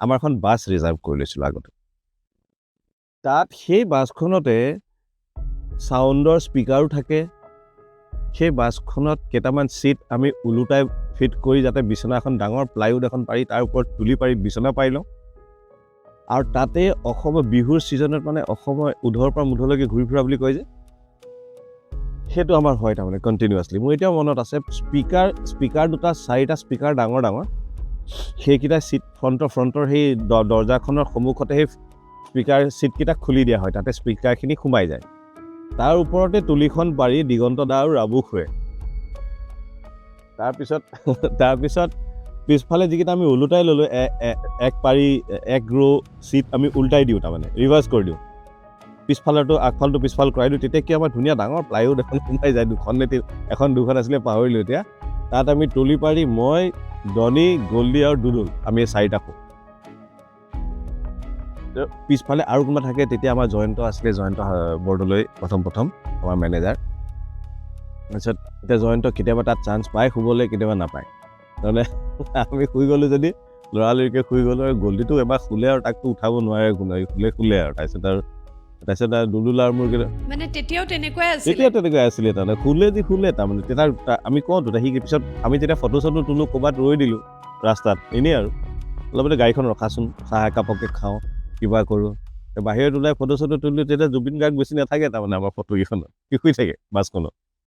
আমাৰ এখন bus reserve কৰি লৈছিলোঁ আগতে তাত সেই বাছখনতে চাউণ্ডৰ স্পীকাৰো থাকে সেই বাছখনত কেইটামান চিট আমি ওলোটাই ফিট কৰি যাতে বিচনা এখন ডাঙৰ প্লাইউড এখন পাৰি তাৰ ওপৰত তুলি পাৰি বিচনা পাৰি লওঁ আৰু তাতে অসমৰ বিহুৰ ছিজনত মানে অসমৰ উধৰ পৰা মুধলৈকে ঘূৰি ফুৰা বুলি কয় যে সেইটো আমাৰ হয় তাৰমানে কণ্টিনিউৱাছলি মোৰ এতিয়াও মনত আছে স্পীকাৰ দুটা চাৰিটা স্পীকাৰ ডাঙৰ ডাঙৰ সেইকেইটা চিট ফ্ৰণ্টৰ সেই দৰ্জাখনৰ সন্মুখতে সেই স্পীকাৰ চিটকেইটা খুলি দিয়া হয় তাতে স্পীকাৰখিনি সোমাই যায় তাৰ ওপৰতে তুলিখন পাৰি দিগন্ত দা আৰু ৰাবু খুৱে তাৰপিছত পিছফালে যিকেইটা আমি ওলোটাই ল'লোঁ এক পাৰি এক ৰ' চিট আমি উল্টাই দিওঁ তাৰমানে ৰিভাৰ্চ কৰি দিওঁ পিছফালৰটো আগফালটো পিছফাল কৰাই দিওঁ তেতিয়া কি আমাৰ ধুনীয়া ডাঙৰ প্লাইউড এখন সোমাই যায় দুখন আছিলে পাহৰিলোঁ এতিয়া তাত আমি তুলি পাৰি মই ডনি গল্ডি আৰু দুদুল আমি চাৰিটা শুওঁ পিছফালে আৰু কোনোবা থাকে তেতিয়া আমাৰ জয়ন্ত আছিলে জয়ন্ত বৰদলৈ প্ৰথম আমাৰ মেনেজাৰ তাৰপিছত এতিয়া জয়ন্ত কেতিয়াবা তাত চান্স পায় শুবলৈ কেতিয়াবা নাপায় তাৰমানে আমি শুই গ'লোঁ যদি লৰালৰিকৈ শুই গ'লোঁ আৰু গল্ডিটো এবাৰ শুলে আৰু তাকতো উঠাব নোৱাৰে শুলে আৰু তাৰপিছত আৰু দুদুল আৰু মোৰ মানে তেতিয়াও তেনেকুৱাই আছিলে তাৰমানে শুলে তাৰমানে তেতিয়া আমি কওঁ সি পিছত আমি যেতিয়া ফটো চটো তোলোঁ ক'ৰবাত ৰৈ দিলোঁ ৰাস্তাত এনেই আৰু অলপতে গাড়ীখন ৰখাচোন চাহ একাপকে খাওঁ কিবা কৰোঁ বাহিৰত ওলাই ফটো চটো তুলিলোঁ তেতিয়া জুবিন গাৰ্গ বেছি নাথাকে তাৰমানে আমাৰ ফটোকেইখনত সি শুই থাকে বাছখনত